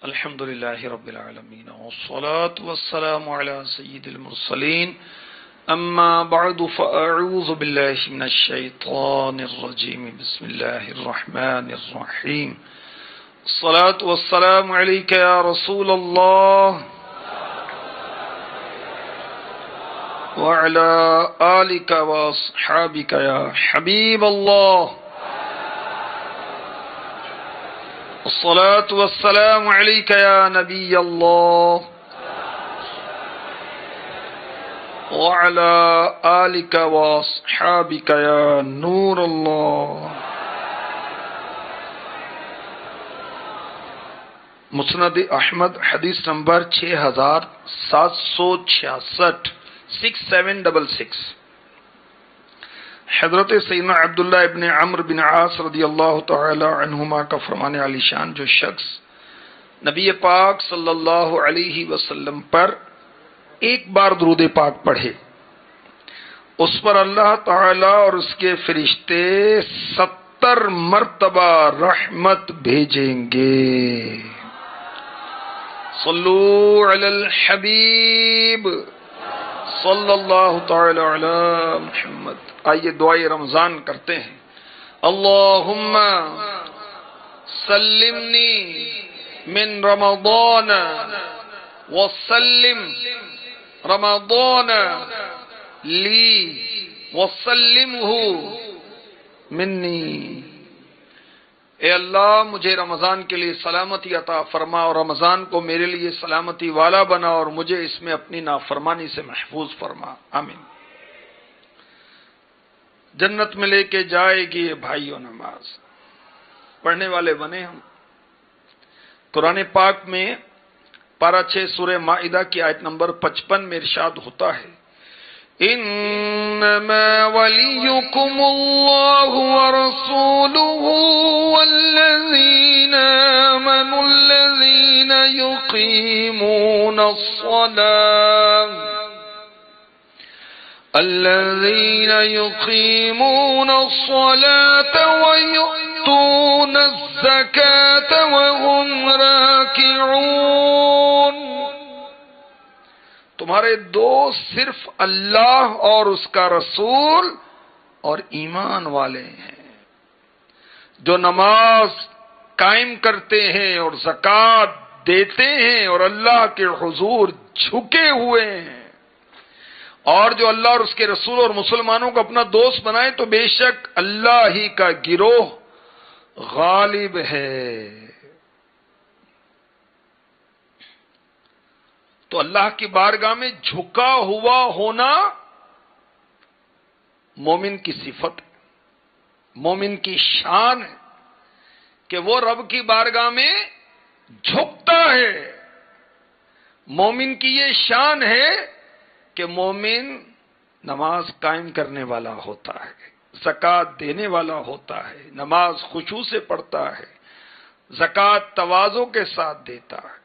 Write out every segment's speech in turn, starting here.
الحمد لله رب العالمين والصلاة والسلام على سيد المرسلين أما بعد فأعوذ بالله من الشيطان الرجيم بسم الله الرحمن الرحيم الصلاة والسلام عليك يا رسول الله وعلى آلك وأصحابك يا حبيب الله الصلاة والسلام عليك يا نبي الله وعلى آلك وأصحابك يا نور الله. مسند احمد حدیث نمبر 6766 6766. حضرت سیدنا عبداللہ ابن عمرو بن عاص رضی اللہ تعالی عنہما کا فرمان علی شان، جو شخص نبی پاک صلی اللہ علیہ وسلم پر ایک بار درود پاک پڑھے، اس پر اللہ تعالی اور اس کے فرشتے 70 مرتبہ رحمت بھیجیں گے. صلو علی الحبیب صلی اللہ تعالی علی محمد. آئیے دعائے رمضان کرتے ہیں. اللہم سلمنی من رمضان وسلم رمضان لی وسلمہ منی. اے اللہ، مجھے رمضان کے لیے سلامتی عطا فرما اور رمضان کو میرے لیے سلامتی والا بنا اور مجھے اس میں اپنی نافرمانی سے محفوظ فرما. آمین. جنت میں لے کے جائے گی یہ بھائیوں نماز. پڑھنے والے بنے ہم. قرآن پاک میں پارہ 6 سورہ مائدہ کی آیت نمبر 55 میں ارشاد ہوتا ہے، انما ولیکم اللہ ورسولہ والذین آمنوا الذین یقیمون الصلاة الذين يقيمون الصلاة ويؤتون الزكاة وهم راكعون. تمہارے دوست صرف اللہ اور اس کا رسول اور ایمان والے ہیں جو نماز قائم کرتے ہیں اور زکوٰۃ دیتے ہیں اور اللہ کے حضور جھکے ہوئے ہیں. اور جو اللہ اور اس کے رسول اور مسلمانوں کو اپنا دوست بنائے تو بے شک اللہ ہی کا گروہ غالب ہے. تو اللہ کی بارگاہ میں جھکا ہوا ہونا مومن کی صفت ہے، مومن کی شان ہے کہ وہ رب کی بارگاہ میں جھکتا ہے. مومن کی یہ شان ہے کہ مومن نماز قائم کرنے والا ہوتا ہے، زکوٰۃ دینے والا ہوتا ہے، نماز خشوع سے پڑھتا ہے، زکوٰۃ تواضع کے ساتھ دیتا ہے.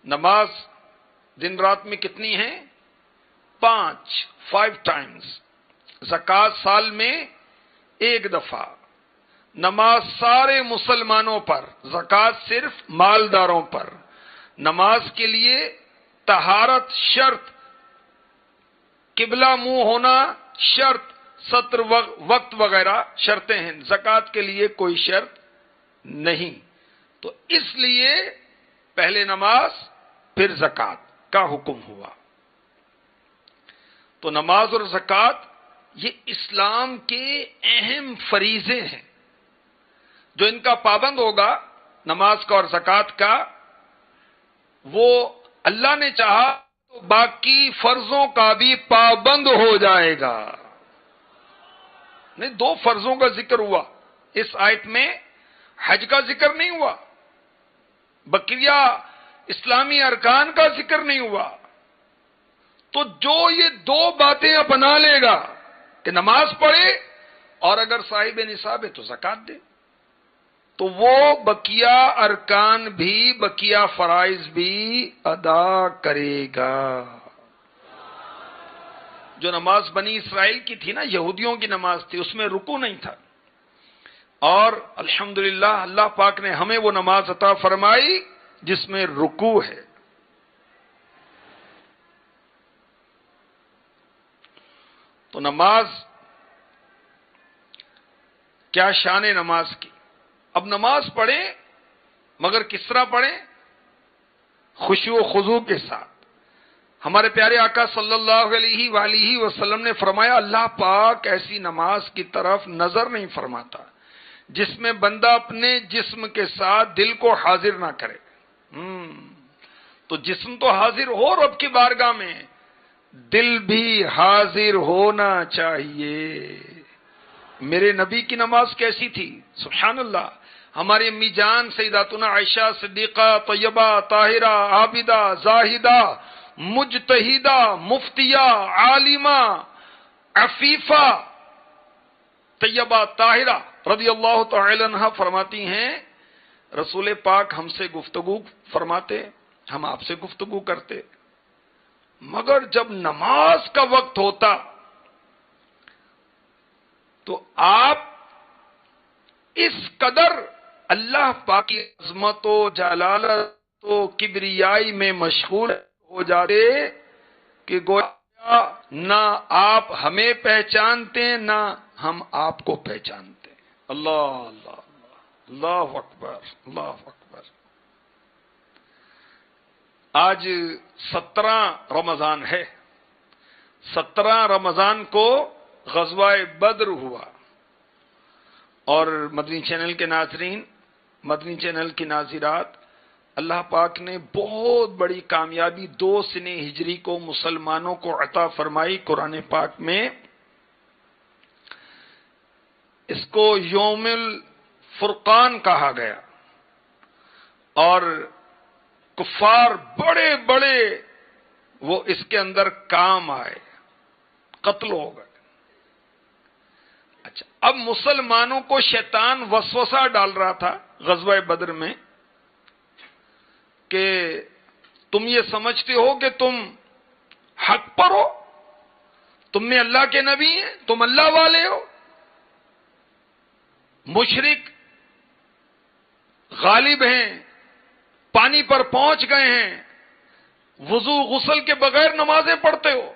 نماز دن رات میں کتنی ہیں؟ 5 ٹائمز. زکوٰۃ سال میں 1 دفعہ. نماز سارے مسلمانوں پر، زکوٰۃ صرف مالداروں پر. نماز کے لیے طہارت شرط، قبلہ منہ ہونا شرط، سطر وقت وغیرہ شرطیں ہیں. زکوٰۃ کے لیے کوئی شرط نہیں. تو اس لیے پہلے نماز پھر زکوٰۃ کا حکم ہوا. تو نماز اور زکوٰۃ یہ اسلام کے اہم فریضے ہیں. جو ان کا پابند ہوگا، نماز کا اور زکوٰۃ کا، وہ اللہ نے چاہا تو باقی فرضوں کا بھی پابند ہو جائے گا. نہیں، 2 فرضوں کا ذکر ہوا اس آیت میں، حج کا ذکر نہیں ہوا، بقیہ اسلامی ارکان کا ذکر نہیں ہوا. تو جو یہ 2 باتیں اپنا لے گا کہ نماز پڑھے اور اگر صاحب نصاب ہے تو زکوٰۃ دے، تو وہ بقیہ ارکان بھی، بقیہ فرائض بھی ادا کرے گا. جو نماز بنی اسرائیل کی تھی نا، یہودیوں کی نماز تھی، اس میں رکوع نہیں تھا. اور الحمدللہ اللہ پاک نے ہمیں وہ نماز عطا فرمائی جس میں رکوع ہے. تو نماز، کیا شان نماز کی. اب نماز پڑھیں مگر کس طرح پڑھیں؟ خشوع و خضوع کے ساتھ. ہمارے پیارے آقا صلی اللہ علیہ وآلہ وسلم نے فرمایا اللہ پاک ایسی نماز کی طرف نظر نہیں فرماتا جس میں بندہ اپنے جسم کے ساتھ دل کو حاضر نہ کرے. تو جسم تو حاضر ہو رب کی بارگاہ میں، دل بھی حاضر ہونا چاہیے. میرے نبی کی نماز کیسی تھی؟ سبحان اللہ. ہماری امی جان سیداتنا عائشہ صدیقہ طیبہ طاہرہ عابدہ زاہدہ مجتہدہ مفتیہ عالمہ عفیفہ طیبہ طاہرہ رضی اللہ تعالی عنہا فرماتی ہیں رسول پاک ہم سے گفتگو فرماتے، ہم آپ سے گفتگو کرتے، مگر جب نماز کا وقت ہوتا تو آپ اس قدر اللہ پاک کی عظمت و جلالت و کبریائی میں مشغول ہو جاتے کہ گویا نہ آپ ہمیں پہچانتے نہ ہم آپ کو پہچانتے. اللہ اللہ اللہ اکبر اللہ اکبر. آج 17 رمضان ہے. 17 رمضان کو غزوہ بدر ہوا، اور مدنی چینل کے ناظرین، مدنی چینل کی ناظرات، اللہ پاک نے بہت بڑی کامیابی 2 سنہ ہجری کو مسلمانوں کو عطا فرمائی. قرآن پاک میں اس کو یوم الفرقان کہا گیا، اور کفار بڑے بڑے وہ اس کے اندر کام آئے، قتل ہو گئے. اچھا، اب مسلمانوں کو شیطان وسوسہ ڈال رہا تھا غزوہ بدر میں کہ تم یہ سمجھتے ہو کہ تم حق پر ہو، تم میں اللہ کے نبی ہیں، تم اللہ والے ہو. مشرک غالب ہیں، پانی پر پہنچ گئے ہیں، وضو غسل کے بغیر نمازیں پڑھتے ہو.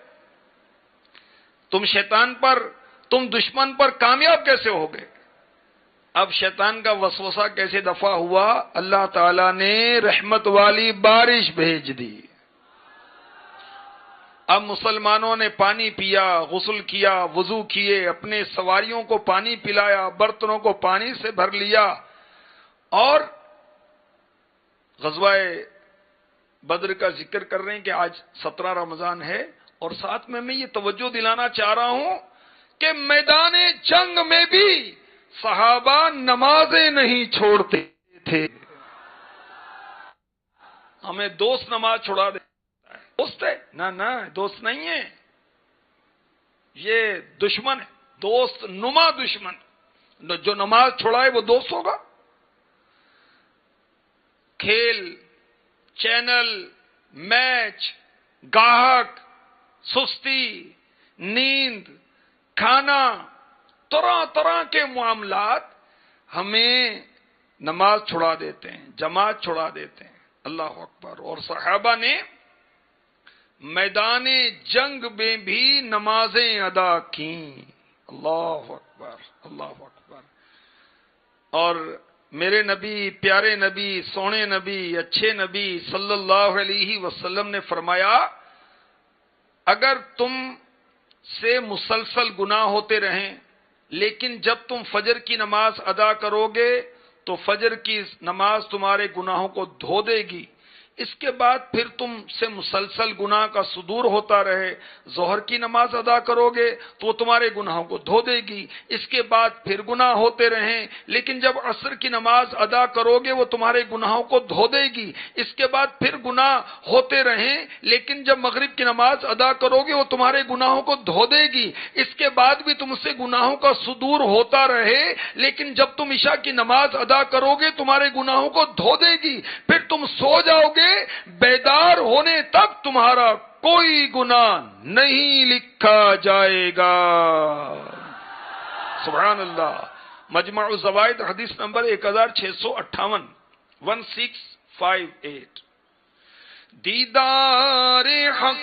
تم شیطان پر، تم دشمن پر کامیاب کیسے ہو گئے؟ اب شیطان کا وسوسہ کیسے دفع ہوا؟ اللہ تعالیٰ نے رحمت والی بارش بھیج دی. اب مسلمانوں نے پانی پیا، غسل کیا، وضو کیے، اپنے سواریوں کو پانی پلایا، برتنوں کو پانی سے بھر لیا، اور غزوہ بدر کا ذکر کر رہے ہیں کہ آج 17 رمضان ہے. اور ساتھ میں یہ توجہ دلانا چاہ رہا ہوں کہ میدان جنگ میں بھی صحابہ نمازیں نہیں چھوڑتے تھے. ہمیں دوست نماز چھوڑا دیتا ہے. دوست ہے؟ نہ دوست نہیں ہے، یہ دشمن ہے، دوست نما دشمن. جو نماز چھوڑائے وہ دوست ہوگا. کھیل، چینل، میچ، گاہک، سستی، نیند، کھانا، طرح طرح کے معاملات ہمیں نماز چھڑا دیتے ہیں، جماعت چھڑا دیتے ہیں. اللہ اکبر. اور صحابہ نے میدان جنگ میں بھی نمازیں ادا کیں. اللہ اکبر اللہ اکبر. اور میرے نبی، پیارے نبی، سونے نبی، اچھے نبی صلی اللہ علیہ وسلم نے فرمایا اگر تم سے مسلسل گناہ ہوتے رہیں لیکن جب تم فجر کی نماز ادا کرو گے تو فجر کی نماز تمہارے گناہوں کو دھو دے گی. اس کے بعد پھر تم سے مسلسل گناہ کا صدور ہوتا رہے. ظہر کی نماز ادا کرو گے تو وہ تمہارے گناہوں کو دھو دے گی. اس کے بعد پھر گناہ ہوتے رہیں لیکن جب عصر کی نماز ادا کرو گے وہ تمہارے گناہوں کو دھو دے گی. اس کے بعد پھر گناہ ہوتے رہیں لیکن جب مغرب کی نماز ادا کرو گے وہ تمہارے گناہوں کو دھو دے گی. اس کے بعد بھی تم سے گناہوں کا صدور ہوتا رہے لیکن جب تم عشاء کی نماز ادا کرو گے تمہارے گناہوں کو دھو دے گی. پھر تم سو جاؤ گے، بیدار ہونے تک تمہارا کوئی گناہ نہیں لکھا جائے گا. سبحان اللہ. مجمع الزوائد حدیث نمبر 1658 1658. دیدار حق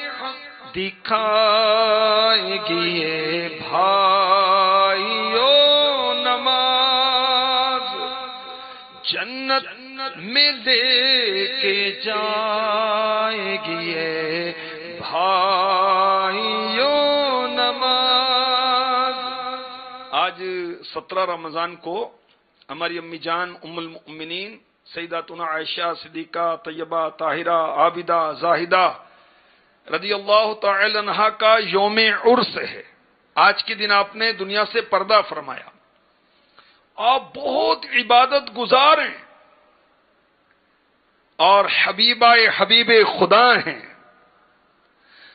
دکھائے گی یہ بھائیو نماز، جنت میں لے کے جائے گی یہ بھائیو نماز. آج 17 رمضان کو ہماری امی جان ام المؤمنین سیداتنا عائشہ صدیقہ طیبہ طاہرہ عابدہ زاہدہ رضی اللہ تعالی عنہا کا یوم عرس ہے. آج کے دن آپ نے دنیا سے پردہ فرمایا. آپ بہت عبادت گزار ہیں اور حبیب خدا ہیں.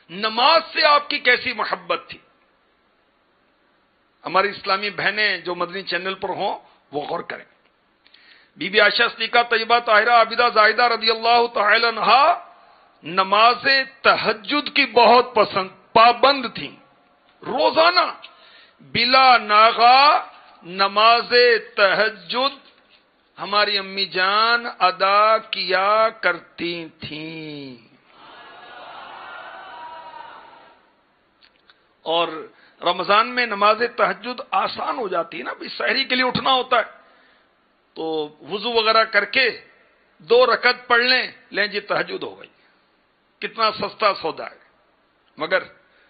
نماز سے آپ کی کیسی محبت تھی. ہماری اسلامی بہنیں جو مدنی چینل پر ہوں وہ غور کریں. بی بی عائشہ صدیقہ طیبہ طاہرہ عابدہ زاہدہ رضی اللہ تعالی عنہا نماز تہجد کی بہت پابند تھیں. روزانہ بلا ناغا نماز تہجد ہماری امی جان ادا کیا کرتی تھیں. اور رمضان میں نماز تہجد آسان ہو جاتی ہے نا. بھی سحری کے لیے اٹھنا ہوتا ہے تو وضو وغیرہ کر کے 2 رکعت پڑھ لیں جی تہجد ہو گئی. کتنا سستا سودا ہے. مگر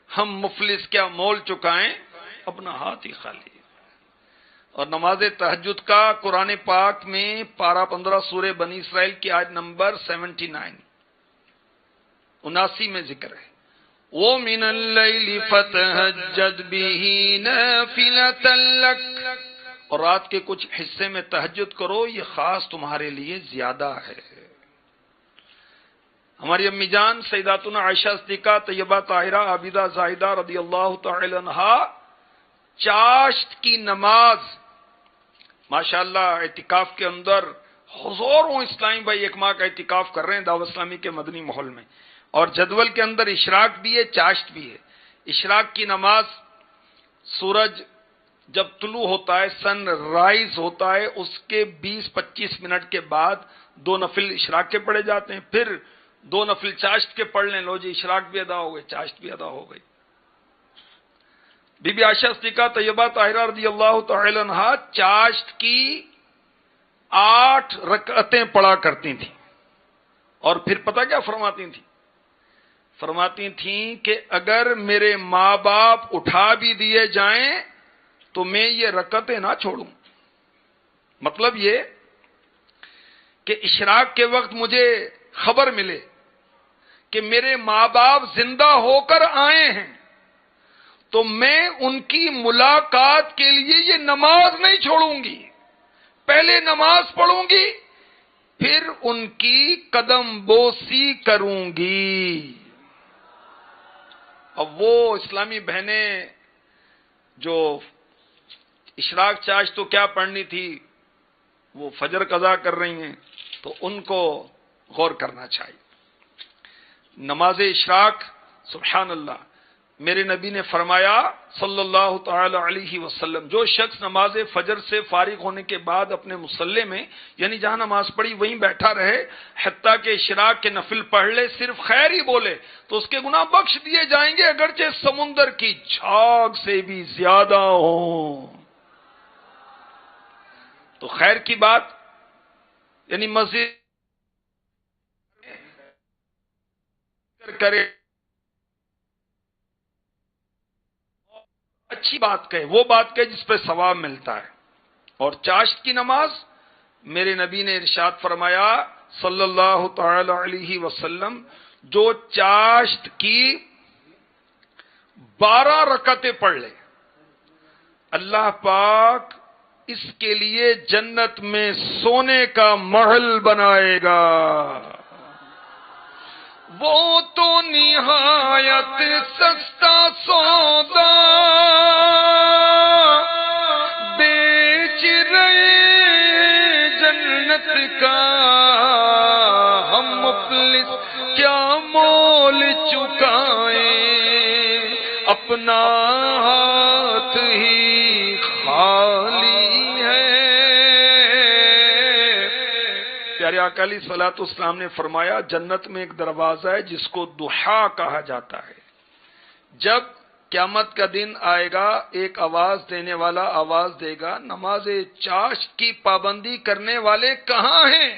ہم مفلس کیا مول چکائیں اپنا ہاتھ ہی خالی. اور نماز تہجد کا قرآن پاک میں پارہ 15 سورہ بنی اسرائیل کی آیت نمبر 79 میں ذکر ہے. وَمِنَ اللَّيْلِ فَتَهَجَّدْ بِهِ نَافِلَةً لَكَ. اور رات کے کچھ حصے میں تہجد کرو، یہ خاص تمہارے لیے زیادہ ہے. ہماری امی جان سیداتنا عائشہ صدیقہ طیبہ طاہرہ عابدہ زاہدہ رضی اللہ تعالی عنہا چاشت کی نماز ماشاءاللہ اعتکاف کے اندر ہزاروں اسلامی بھائی ایک ماہ کا اعتکاف کر رہے ہیں دعوت اسلامی کے مدنی ماحول میں. اور جدول کے اندر اشراق بھی ہے، چاشت بھی ہے. اشراق کی نماز سورج جب طلوع ہوتا ہے، سن رائز ہوتا ہے، اس کے 20-25 منٹ کے بعد 2 نفل اشراق کے پڑھے جاتے ہیں. پھر 2 نفل چاشت کے پڑھ لیں، لو جی اشراق بھی ادا ہو گئی، چاشت بھی ادا ہو گئی. بی بی عائشہ صدیقہ طیبہ طاہرہ رضی اللہ تعالی عنہا چاشت کی 8 رکعتیں پڑھا کرتی تھیں. اور پھر پتہ کیا فرماتی تھیں؟ فرماتی تھیں کہ اگر میرے ماں باپ اٹھا بھی دیے جائیں تو میں یہ رکعتیں نہ چھوڑوں. مطلب یہ کہ اشراق کے وقت مجھے خبر ملے کہ میرے ماں باپ زندہ ہو کر آئے ہیں تو میں ان کی ملاقات کے لیے یہ نماز نہیں چھوڑوں گی. پہلے نماز پڑھوں گی پھر ان کی قدم بوسی کروں گی. اب وہ اسلامی بہنیں جو اشراق چاشت تو کیا پڑھنی تھی وہ فجر قضا کر رہی ہیں تو ان کو غور کرنا چاہیے. نماز اشراق سبحان اللہ میرے نبی نے فرمایا صلی اللہ تعالی علیہ وسلم جو شخص نماز فجر سے فارغ ہونے کے بعد اپنے مصلی میں یعنی جہاں نماز پڑھی وہیں بیٹھا رہے حتیٰ کہ اشراق کے نفل پڑھ لے صرف خیر ہی بولے تو اس کے گناہ بخش دیے جائیں گے اگرچہ سمندر کی جھاگ سے بھی زیادہ ہوں. تو خیر کی بات یعنی مزید کرے اچھی بات کہے وہ بات کہے جس پہ ثواب ملتا ہے. اور چاشت کی نماز میرے نبی نے ارشاد فرمایا صلی اللہ تعالی علیہ وسلم جو چاشت کی 12 رکعتیں پڑھ لے اللہ پاک اس کے لیے جنت میں سونے کا محل بنائے گا. وہ تو نہایت سستا سودا بیچ رہے جنت کا ہم مفلس کیا مول چکائیں اپنا ہاتھ ہی خالی ہے. پیارے آقا علیہ الصلوۃ والسلام نے فرمایا جنت میں ایک دروازہ ہے جس کو ضحیٰ کہا جاتا ہے. جب قیامت کا دن آئے گا ایک آواز دینے والا آواز دے گا نماز چاشت کی پابندی کرنے والے کہاں ہیں؟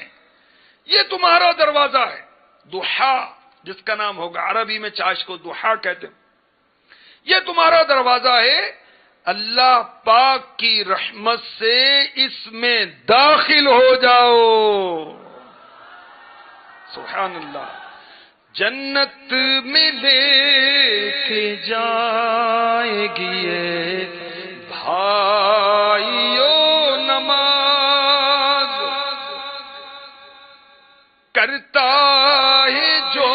یہ تمہارا دروازہ ہے. ضحیٰ جس کا نام ہوگا، عربی میں چاشت کو ضحیٰ کہتے ہیں. یہ تمہارا دروازہ ہے، اللہ پاک کی رحمت سے اس میں داخل ہو جاؤ. سبحان اللہ. جنت میں لے کے جائے گی یہ بھائیو نماز، کرتا ہے جو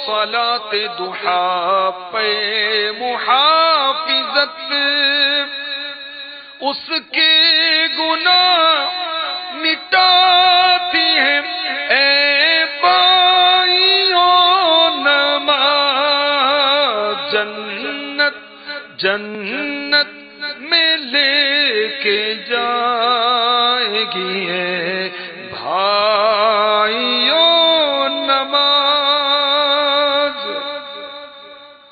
صلاۃ ضحیٰ پہ محافظت، اس کے گناہ مٹاتی ہے اے بھائیو نماز. جنت جنت میں لے کے جائے گی اے بھائیو نماز.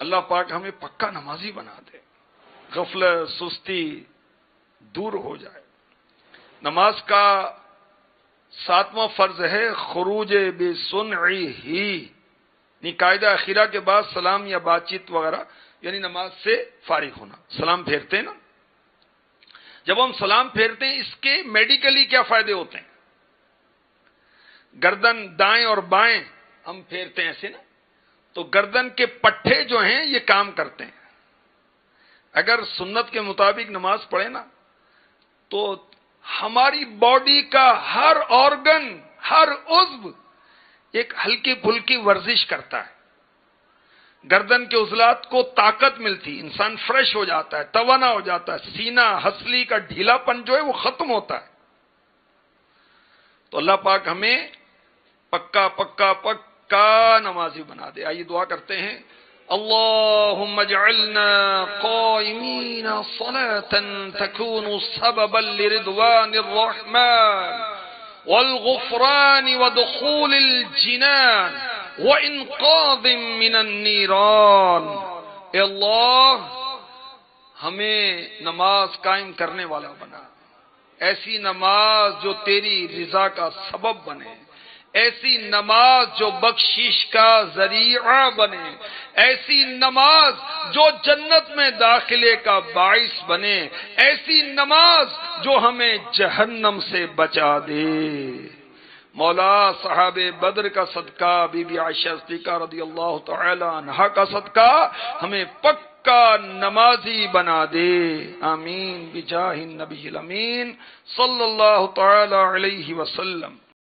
اللہ پاک ہمیں پکا نمازی بنا دے، غفلت سستی دور ہو جائے. نماز کا 7واں فرض ہے خروج بسنعی ہی، قاعدہ اخیرہ کے بعد سلام یا بات چیت وغیرہ، یعنی نماز سے فارغ ہونا. سلام پھیرتے ہیں نا، جب ہم سلام پھیرتے ہیں اس کے میڈیکلی کیا فائدے ہوتے ہیں؟ گردن دائیں اور بائیں ہم پھیرتے ہیں ایسے نا، تو گردن کے پٹھے جو ہیں یہ کام کرتے ہیں. اگر سنت کے مطابق نماز پڑھے نا تو ہماری باڈی کا ہر آرگن، ہر عضو ایک ہلکی پھلکی ورزش کرتا ہے. گردن کے عضلات کو طاقت ملتی، انسان فریش ہو جاتا ہے، توانا ہو جاتا ہے، سینہ ہسلی کا ڈھیلا پن جو ہے وہ ختم ہوتا ہے. تو اللہ پاک ہمیں پکا پکا پکا نمازی بنا دے. آئیے دعا کرتے ہیں. اللهم اجعلنا قائمين صلاة تكون سببا لرضوان الرحمن والغفران ودخول الجنان وانقاذ من النيران. اے اللہ ہمیں نماز قائم کرنے والا بنا، ایسی نماز جو تیری رضا کا سبب بنے، ایسی نماز جو بخشش کا ذریعہ بنے، ایسی نماز جو جنت میں داخلے کا باعث بنے، ایسی نماز جو ہمیں جہنم سے بچا دے. مولا صحاب بدر کا صدقہ، بی بی عائشہ صدیقہ رضی اللہ تعالی عنہا کا صدقہ ہمیں پکا نمازی بنا دے. آمین بجاہ النبی الامین صلی اللہ تعالی علیہ وسلم.